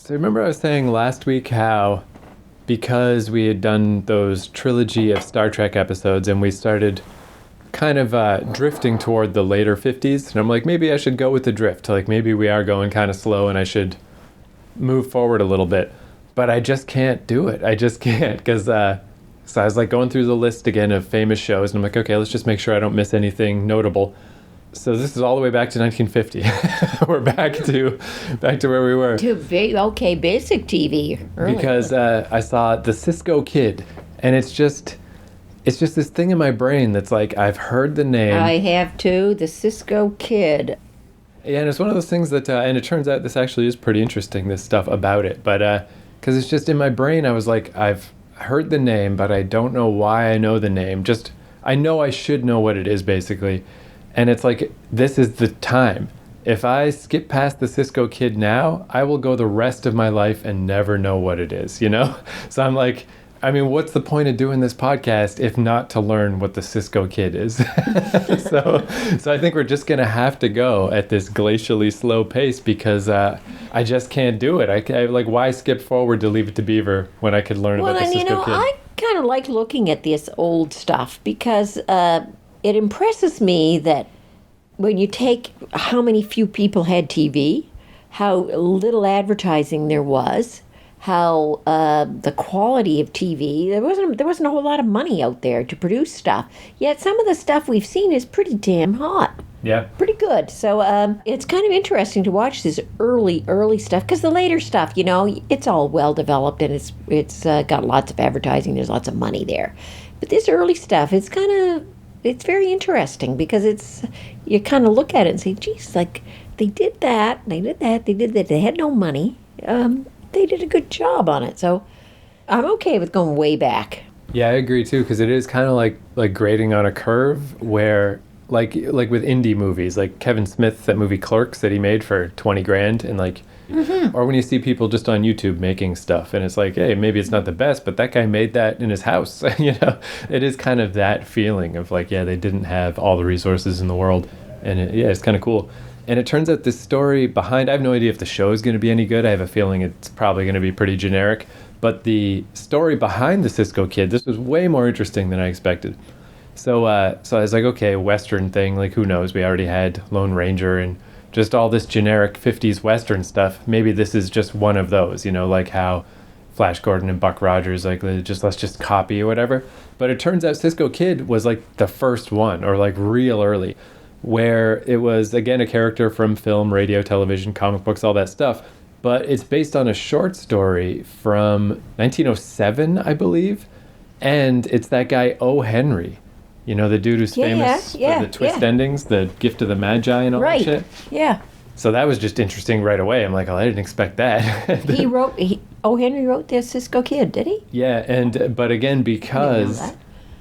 So remember I was saying last week how because we had done those trilogy of Star Trek episodes and we started kind of drifting toward the later 50s, and I'm like, maybe I should go with the drift. Like maybe we are going kind of slow and I should move forward a little bit. But I just can't do it. I just can't because so I was like going through the list again of famous shows and I'm like, okay, let's just make sure I don't miss anything notable. So this is all the way back to 1950. We're back to where we were. Okay, basic TV. Early. Because I saw the Cisco Kid, and it's just this thing in my brain that's like I've heard the name. I have too. The Cisco Kid. Yeah, and it's one of those things that, and it turns out this actually is pretty interesting. This stuff about it, but because it's just in my brain, I was like, I've heard the name, but I don't know why I know the name. Just I know I should know what it is basically. And it's like, this is the time. If I skip past the Cisco Kid now, I will go the rest of my life and never know what it is, you know? So I'm like, I mean, what's the point of doing this podcast if not to learn what the Cisco Kid is? So I think we're just going to have to go at this glacially slow pace because I just can't do it. I like, why skip forward to Leave It to Beaver when I could learn about the Cisco Kid? I kind of like looking at this old stuff because it impresses me that when you take how many few people had TV, how little advertising there was, how the quality of TV, there wasn't a whole lot of money out there to produce stuff. Yet some of the stuff we've seen is pretty damn hot. Yeah. Pretty good. So it's kind of interesting to watch this early stuff because the later stuff, you know, it's all well developed and it's got lots of advertising. There's lots of money there. But this early stuff, it's very interesting because you kind of look at it and say, geez, like they did that. They had no money. They did a good job on it. So I'm okay with going way back. Yeah, I agree too, because it is kind of like grading on a curve where like with indie movies, like Kevin Smith, that movie Clerks that he made for 20 grand and like, or when you see people just on YouTube making stuff and it's like, hey, maybe it's not the best, but that guy made that in his house. You know, it is kind of that feeling of like, yeah, they didn't have all the resources in the world. And it's kind of cool. And it turns out this story behind, I have no idea if the show is going to be any good. I have a feeling it's probably going to be pretty generic. But the story behind the Cisco Kid, this was way more interesting than I expected. So I was like, okay, Western thing, like who knows? We already had Lone Ranger and just all this generic 50s Western stuff. Maybe this is just one of those, you know, like how Flash Gordon and Buck Rogers, like let's just copy or whatever. But it turns out Cisco Kid was like the first one, or like real early, where it was, again, a character from film, radio, television, comic books, all that stuff. But it's based on a short story from 1907, I believe. And it's that guy, O. Henry. You know, the dude who's famous for the twist endings, the Gift of the Magi and all that shit? Yeah. So that was just interesting right away. I'm like, oh, I didn't expect that. O. Henry wrote the Cisco Kid, did he? Yeah, but again, because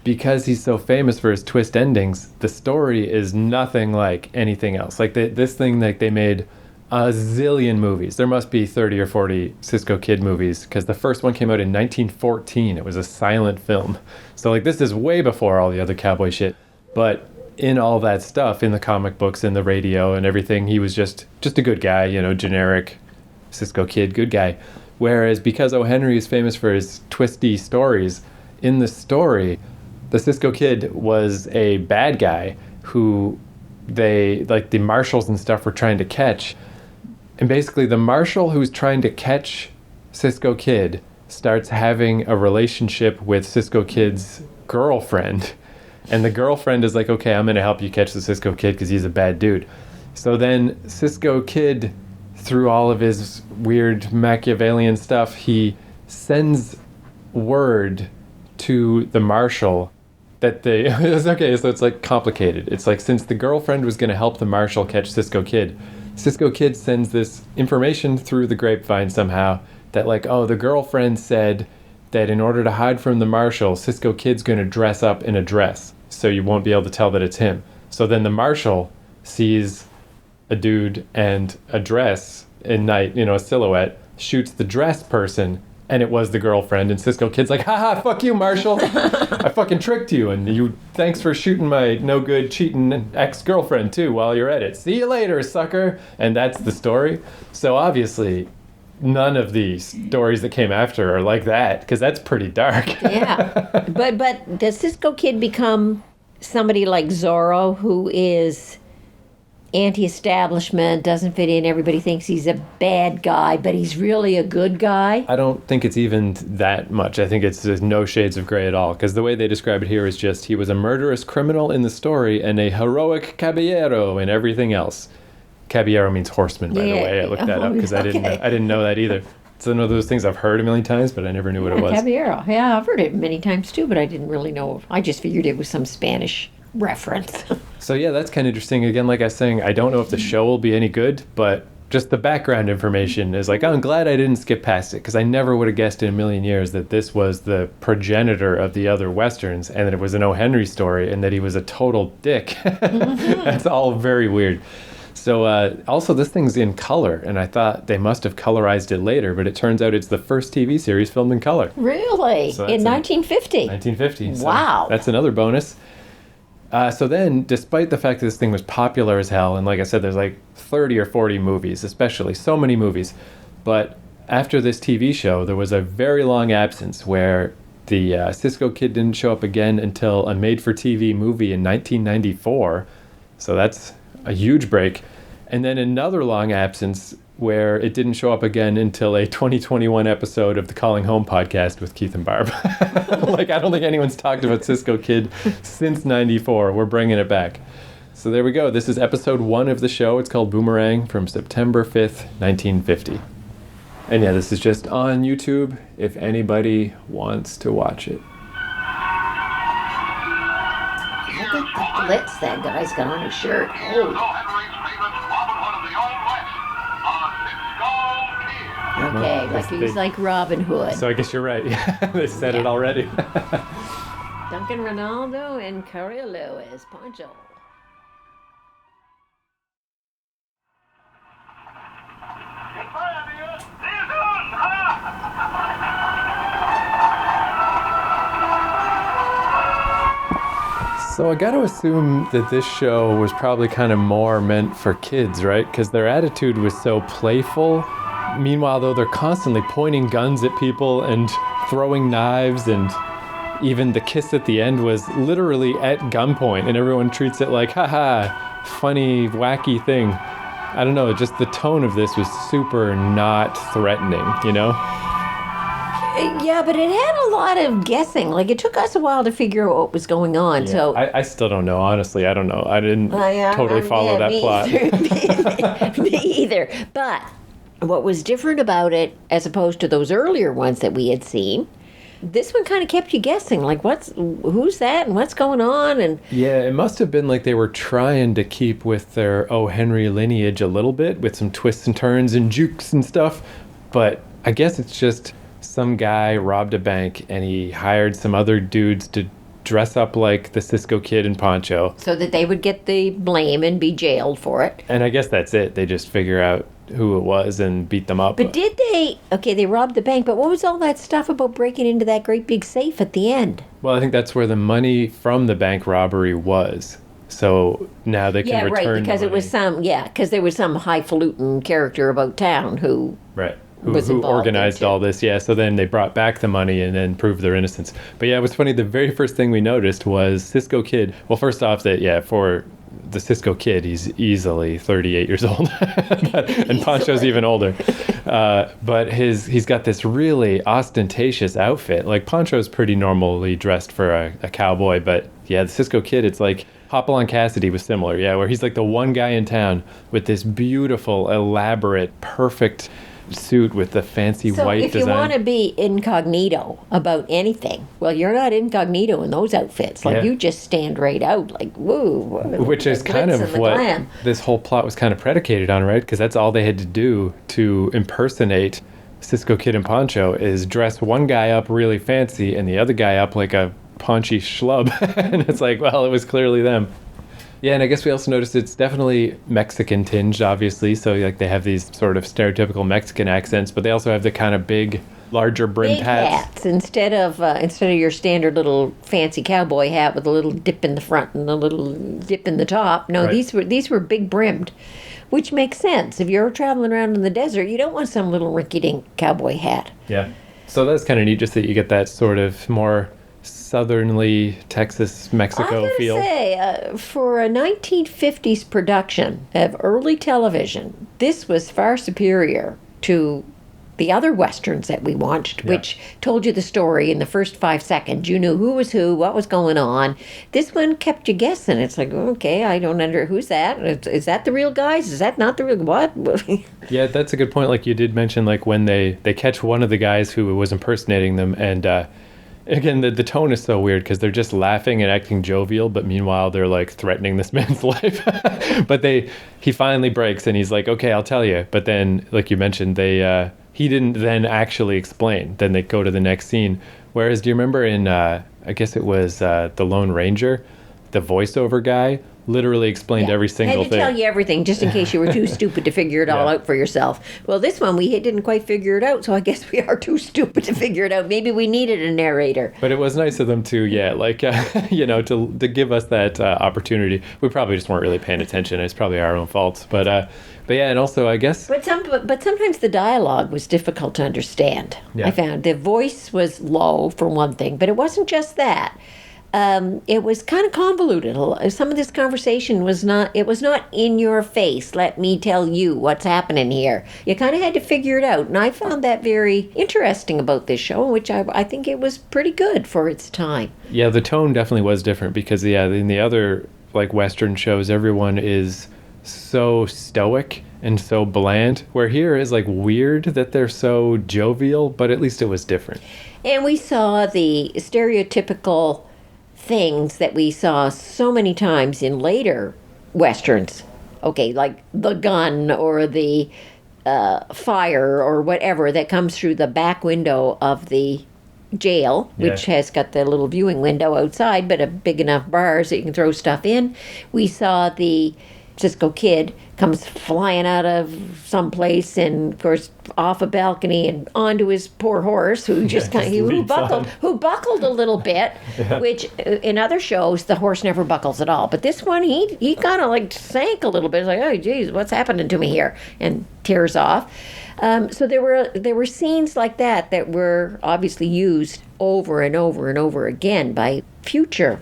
he's so famous for his twist endings, the story is nothing like anything else. Like this thing, like they made a zillion movies. There must be 30 or 40 Cisco Kid movies because the first one came out in 1914. It was a silent film. So like this is way before all the other cowboy shit. But in all that stuff, in the comic books, in the radio and everything, he was just a good guy, you know, generic Cisco Kid, good guy. Whereas because O. Henry is famous for his twisty stories, in the story, the Cisco Kid was a bad guy who they, like the marshals and stuff, were trying to catch. And basically the marshal who's trying to catch Cisco Kid starts having a relationship with Cisco Kid's girlfriend. And the girlfriend is like, okay, I'm going to help you catch the Cisco Kid because he's a bad dude. So then Cisco Kid, through all of his weird Machiavellian stuff, he sends word to the marshal that it's okay, so it's like complicated. It's like, since the girlfriend was going to help the marshal catch Cisco Kid sends this information through the grapevine somehow that like, oh, the girlfriend said that in order to hide from the marshal, Cisco Kid's going to dress up in a dress, so you won't be able to tell that it's him. So then the marshal sees a dude and a dress in night, you know, a silhouette, shoots the dress person, and it was the girlfriend, and Cisco Kid's like, haha, fuck you, Marshall. I fucking tricked you, and thanks for shooting my no good cheating ex-girlfriend too while you're at it. See you later, sucker. And that's the story. So obviously, none of the stories that came after are like that, because that's pretty dark. Yeah. But does Cisco Kid become somebody like Zorro, who is anti-establishment, doesn't fit in, everybody thinks he's a bad guy, but he's really a good guy? I don't think it's even that much. I think it's there's no shades of gray at all, because the way they describe it here is just he was a murderous criminal in the story and a heroic caballero in everything else. Caballero means horseman, by the way. I looked that up because I didn't know that either. It's one of those things I've heard a million times, but I never knew what it was. Caballero. Yeah, I've heard it many times too, but I didn't really know. I just figured it was some Spanish reference. So yeah, that's kind of interesting. Again, like I was saying, I don't know if the show will be any good, but just the background information is like, oh, I'm glad I didn't skip past it, because I never would have guessed in a million years that this was the progenitor of the other Westerns, and that it was an O. Henry story, and that he was a total dick. That's all very weird. So also this thing's in color, and I thought they must have colorized it later, but it turns out it's the first TV series filmed in color. Really? So in 1950? 1950. So wow. That's another bonus. So then, despite the fact that this thing was popular as hell, and like I said, there's like 30 or 40 movies, especially, so many movies, but after this TV show, there was a very long absence where the Cisco Kid didn't show up again until a made-for-TV movie in 1994. So that's a huge break. And then another long absence where it didn't show up again until a 2021 episode of the Calling Home podcast with Keith and Barb. Like, I don't think anyone's talked about Cisco Kid since 94. We're bringing it back. So there we go. This is episode 1 of the show. It's called Boomerang, from September 5th, 1950. And yeah, this is just on YouTube if anybody wants to watch it. Look at the glitz that guy's got on his shirt. Oh. Okay, like he's like Robin Hood. So I guess you're right. They said it already. Duncan Ronaldo and Carrillo as Poncho. So I got to assume that this show was probably kind of more meant for kids, right? Because their attitude was so playful. Meanwhile, though, they're constantly pointing guns at people and throwing knives, and even the kiss at the end was literally at gunpoint, and everyone treats it like, haha, funny, wacky thing. I don't know, just the tone of this was super not threatening, you know? Yeah, but it had a lot of guessing. Like, it took us a while to figure out what was going on. Yeah, So I still don't know, honestly. I don't know. I didn't totally follow that plot. Me either. But what was different about it, as opposed to those earlier ones that we had seen, this one kind of kept you guessing. Like, who's that and what's going on? And yeah, it must have been like they were trying to keep with their O. Henry lineage a little bit, with some twists and turns and jukes and stuff. But I guess it's just some guy robbed a bank and he hired some other dudes to dress up like the Cisco Kid and Poncho. so that they would get the blame and be jailed for it. And I guess that's it. They just figure out who it was and beat them up. But did they... Okay, they robbed the bank, but what was all that stuff about breaking into that great big safe at the end? Well, I think that's where the money from the bank robbery was. So now they can return right, the because it was money. because there was some highfalutin character about town who... Right. was Who involved organized into. all this, yeah. So then they brought back the money and then proved their innocence. But yeah, it was funny. The very first thing we noticed was Cisco Kid. Well, first off, that, yeah, for the Cisco Kid, he's easily 38 years old. And Poncho's even older. But he's got this really ostentatious outfit. Like, Poncho's pretty normally dressed for a cowboy. But yeah, the Cisco Kid, it's like Hopalong Cassidy was similar. Yeah, where he's like the one guy in town with this beautiful, elaborate, perfect suit with the fancy white if design. you want to be incognito about anything, well, you're not incognito in those outfits. Like, Yeah. you just stand right out, like, woo. Which is the kind glitz of and the what glam. this whole plot was kind of predicated on, right? Because that's all they had to do to impersonate Cisco Kid and Poncho, is dress one guy up really fancy and the other guy up like a paunchy schlub. And it's like, well, it was clearly them. Yeah, and I guess we also noticed it's definitely Mexican tinged, obviously. So like they have these sort of stereotypical Mexican accents, but they also have the kind of big, larger brimmed Big hats. hats instead of your standard little fancy cowboy hat with a little dip in the front and a little dip in the top. No, Right. these were big brimmed, which makes sense. If you're traveling around in the desert, you don't want some little rinky-dink cowboy hat. Yeah. So that's kind of neat, just that you get that sort of more southernly Texas, I Mexico gotta feel. say, for a 1950s production of early television, this was far superior to the other westerns that we watched, Yeah. which told you the story in the first 5 seconds. You knew who was who, what was going on. This one kept you guessing. It's like, okay, I don't under who's that? Is that the real guys? Is that not the real what? Yeah, that's a good point. Like you did mention, like when they catch one of the guys who was impersonating them, and again, the tone is so weird because they're just laughing and acting jovial, but meanwhile they're like threatening this man's life. But he finally breaks and he's like, "Okay, I'll tell you." But then, like you mentioned, he didn't then actually explain. Then they go to the next scene. Whereas, do you remember in I guess it was The Lone Ranger, the voiceover guy literally explained every single Had to thing. tell you everything just in case you were too stupid to figure it all Yeah. out for yourself. Well, this one we didn't quite figure it out, so I guess we are too stupid to figure it out. Maybe we needed a narrator. But it was nice of them to, like, to give us that opportunity. We probably just weren't really paying attention. It's probably our own fault. But yeah, and also I guess, But sometimes the dialogue was difficult to understand. Yeah. I found the voice was low for one thing, but it wasn't just that. It was kind of convoluted. Some of this conversation was not. It was not in your face. Let me tell you what's happening here. You kind of had to figure it out, and I found that very interesting about this show, which I think it was pretty good for its time. yeah, the tone definitely was different because, yeah, in the other like Western shows, everyone is so stoic and so bland. Where here is like weird that they're so jovial, but at least it was different. And we saw the stereotypical things that we saw so many times in later westerns. Okay, like the gun or the fire or whatever that comes through the back window of the jail, which Yeah. has got the little viewing window outside, but a big enough bar so you can throw stuff in. We saw the Cisco Kid comes flying out of someplace and, of course, off a balcony and onto his poor horse, who just kind of just leaps on. who buckled a little bit, which in other shows the horse never buckles at all. But this one, he kind of like sank a little bit. It's like, oh, geez, what's happening to me here? And tears off. So there were scenes like that were obviously used over and over and over again by future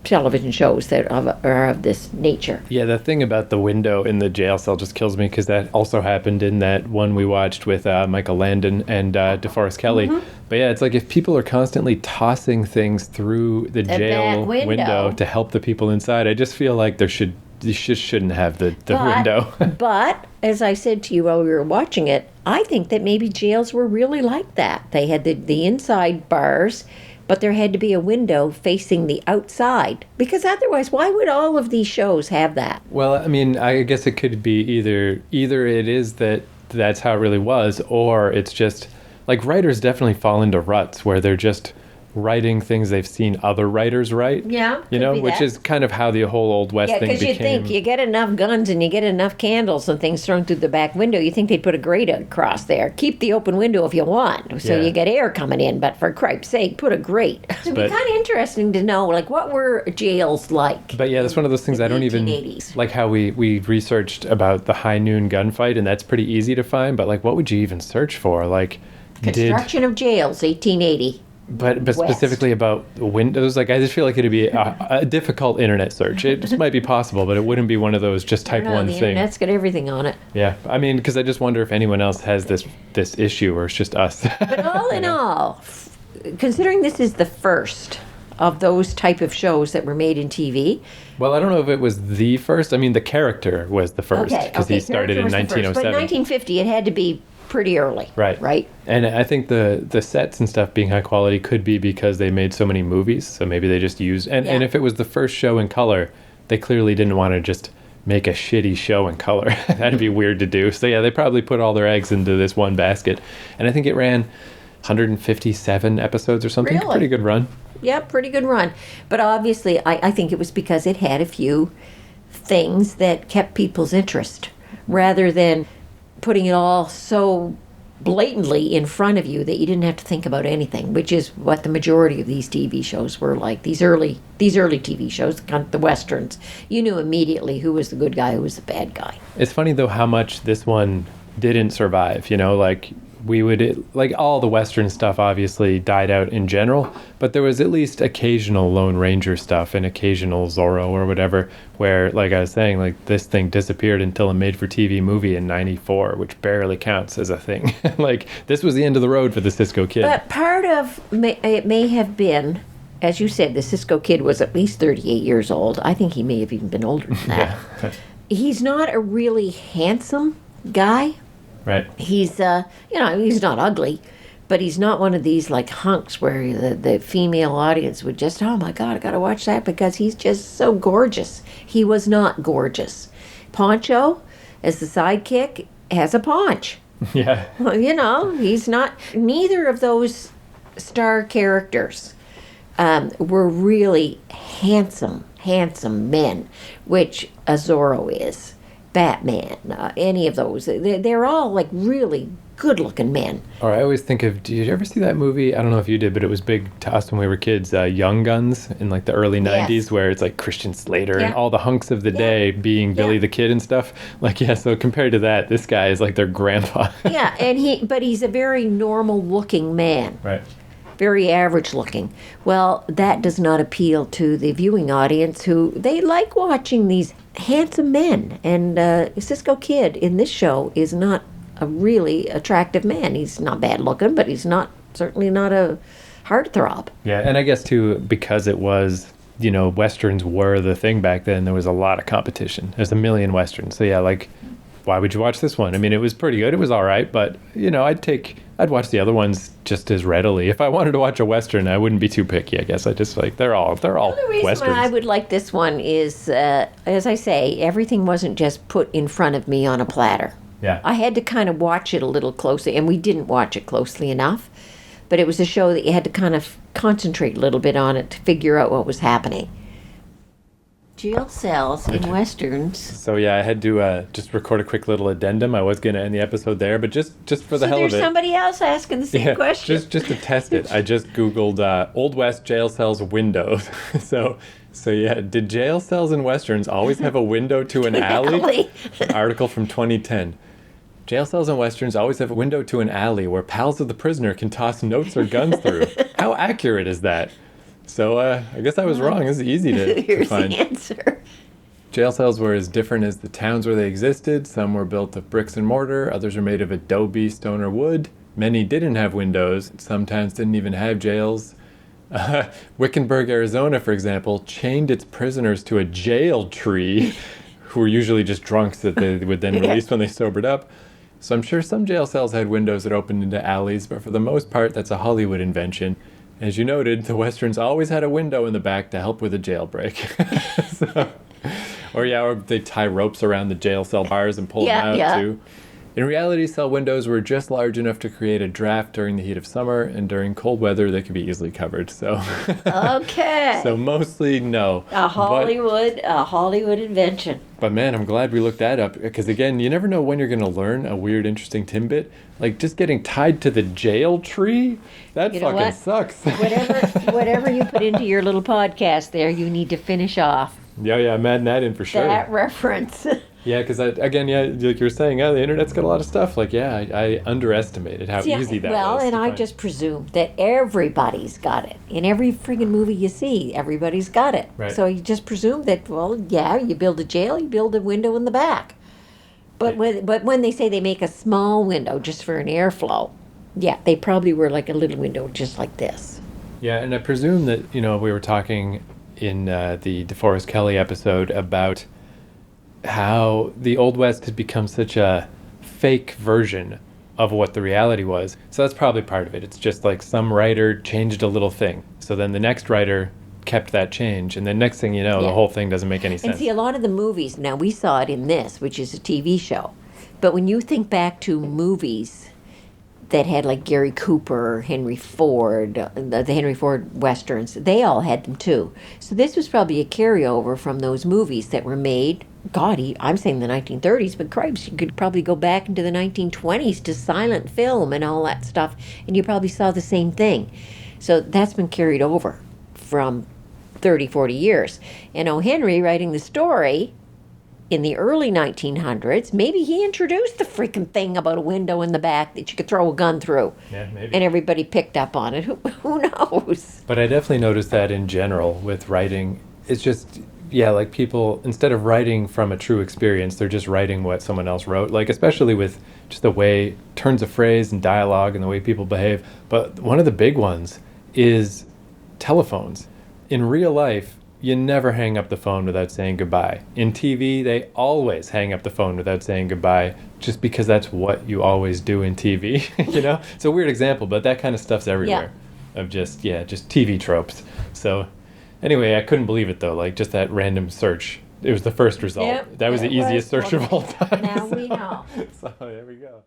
television shows that are of this nature. Yeah, the thing about the window in the jail cell just kills me because that also happened in that one we watched with Michael Landon and DeForest Kelly. Mm-hmm. But yeah, it's like if people are constantly tossing things through the jail back window. to help the people inside, I just feel like you just shouldn't have the window. But as I said to you while we were watching it, I think that maybe jails were really like that. They had the inside bars, but there had to be a window facing the outside, because otherwise, why would all of these shows have that? Well, I mean, I guess it could be either it is that's how it really was, or it's just like writers definitely fall into ruts where they're just writing things they've seen other writers write. Yeah, you could know, be which that. is kind of how the whole Old West Yeah, thing because became. you think you get enough guns and you get enough candles and things thrown through the back window, you think they'd put a grate across there. Keep the open window if you want, so Yeah. you get air coming in. But for cripe's sake, put a grate. It'd be But- kind of interesting to know, like, what were jails like? But yeah, that's one of those things in I don't the even 1880s. like how we researched about the high noon gunfight, and that's pretty easy to find. But like, what would you even search for? Like, Construction of jails, 1880. but West. specifically about windows, like I just feel like it'd be a difficult internet search. It just might be possible, but it wouldn't be one of those just type No, one the thing. internet's got everything on it. Yeah, I mean, because I just wonder if anyone else has this issue, or it's just us. But all in all, considering this is the first of those type of shows that were made in TV. Well, I don't know if it was the first. I mean, the character was the first because he started in character was the first. 1907. But 1950, it had to be pretty early. Right. Right. And I think the sets and stuff being high quality could be because they made so many movies. So maybe they just used and Yeah. if it was the first show in color, they clearly didn't want to just make a shitty show in color. That'd be weird to do. So yeah, they probably put all their eggs into this one basket. And I think it ran 157 episodes or something. Really? Pretty good run. Yeah, pretty good run. But obviously, I think it was because it had a few things that kept people's interest rather than putting it all so blatantly in front of you that you didn't have to think about anything, which is what the majority of these TV shows were like. These early TV shows, the westerns, you knew immediately who was the good guy, who was the bad guy. It's funny though how much this one didn't survive, like like all the Western stuff obviously died out in general, but there was at least occasional Lone Ranger stuff and occasional Zorro or whatever, where, like I was saying, like this thing disappeared until a made-for-TV movie in '94, which barely counts as a thing. Like, this was the end of the road for the Cisco Kid. But part of it may have been, as you said, the Cisco Kid was at least 38 years old. I think he may have even been older than that. Yeah. He's not a really handsome guy. Right. He's, he's not ugly, but he's not one of these like hunks where the female audience would just, oh my God, I gotta watch that because he's just so gorgeous. He was not gorgeous. Poncho, as the sidekick, has a paunch. Yeah. Well, he's not, neither of those star characters were really handsome men, which Zorro is. Batman, any of those. They're all like really good-looking men. Or I always think of, did you ever see that movie? I don't know if you did, but it was big to us when we were kids, Young Guns in like the early 90s, yes. Where it's like Christian Slater and all the hunks of the day being Billy the Kid and stuff. Like, so compared to that, this guy is like their grandpa. Yeah, but he's a very normal-looking man. Right. Very average looking. Well, that does not appeal to the viewing audience who they like watching these handsome men. And Cisco Kid in this show is not a really attractive man. He's not bad looking, but he's certainly not a heartthrob. Yeah, and I guess too, because it was, Westerns were the thing back then, there was a lot of competition. There's a million Westerns. So yeah, like, why would you watch this one? I mean, it was pretty good. It was all right, but, I'd watch the other ones just as readily. If I wanted to watch a Western, I wouldn't be too picky, I guess. I just they're all Westerns. The reason why I would like this one is, as I say, everything wasn't just put in front of me on a platter. Yeah. I had to kind of watch it a little closely, and we didn't watch it closely enough. But it was a show that you had to kind of concentrate a little bit on it to figure out what was happening. Jail cells in Westerns. So yeah, I had to just record a quick little addendum. I was going to end the episode there, but just for the hell of it. So there's somebody else asking the same question. Just to test it, I just Googled Old West jail cells windows. So yeah, did jail cells in Westerns always have a window to an alley? An article from 2010. Jail cells in Westerns always have a window to an alley where pals of the prisoner can toss notes or guns through. How accurate is that? So I guess I was wrong. This is easy to Here's find. the answer. Jail cells were as different as the towns where they existed. Some were built of bricks and mortar. Others were made of adobe, stone, or wood. Many didn't have windows. Some towns didn't even have jails. Wickenburg, Arizona, for example, chained its prisoners to a jail tree, who were usually just drunks that they would then release when they sobered up. So I'm sure some jail cells had windows that opened into alleys, but for the most part, that's a Hollywood invention. As you noted, the Westerns always had a window in the back to help with a jailbreak. Or they tie ropes around the jail cell bars and pull them out too. In reality, cell windows were just large enough to create a draft during the heat of summer, and during cold weather, they could be easily covered. So, okay. So mostly no. A Hollywood invention. But man, I'm glad we looked that up, because again, you never know when you're going to learn a weird, interesting tidbit. Like just getting tied to the jail tree, that fucking sucks. Whatever you put into your little podcast there, you need to finish off. Yeah, I'm adding that in for sure. That reference. Yeah, because like you were saying, the internet's got a lot of stuff. Like, I underestimated how easy that was. Well, and I just presumed that everybody's got it. In every friggin' movie you see, everybody's got it. Right. So you just presume that, you build a jail, you build a window in the back. But when they say they make a small window just for an airflow, they probably were like a little window just like this. Yeah, and I presume that, we were talking in the DeForest Kelley episode about how the Old West had become such a fake version of what the reality was. So that's probably part of it. It's just like some writer changed a little thing. So then the next writer kept that change, and then next thing you know, the whole thing doesn't make any sense. And see, a lot of the movies, now we saw it in this, which is a TV show, but when you think back to movies that had like Gary Cooper, Henry Ford, the Henry Ford Westerns, they all had them too. So this was probably a carryover from those movies that were made God, I'm saying the 1930s, but cripes, you could probably go back into the 1920s to silent film and all that stuff, and you probably saw the same thing. So that's been carried over from 30, 40 years. And O. Henry, writing the story in the early 1900s, maybe he introduced the freaking thing about a window in the back that you could throw a gun through. Yeah, maybe. And everybody picked up on it. Who knows? But I definitely noticed that in general with writing. It's just, yeah, like people, instead of writing from a true experience, they're just writing what someone else wrote. Like, especially with just the way turns of phrase and dialogue and the way people behave. But one of the big ones is telephones. In real life, you never hang up the phone without saying goodbye. In TV, they always hang up the phone without saying goodbye, just because that's what you always do in TV. You know, it's a weird example, but that kind of stuff's everywhere. Yeah. Of just TV tropes. So anyway, I couldn't believe it though. Like, just that random search. It was the first result. Yep, that was the easiest search of all time. Now we know. So there we go.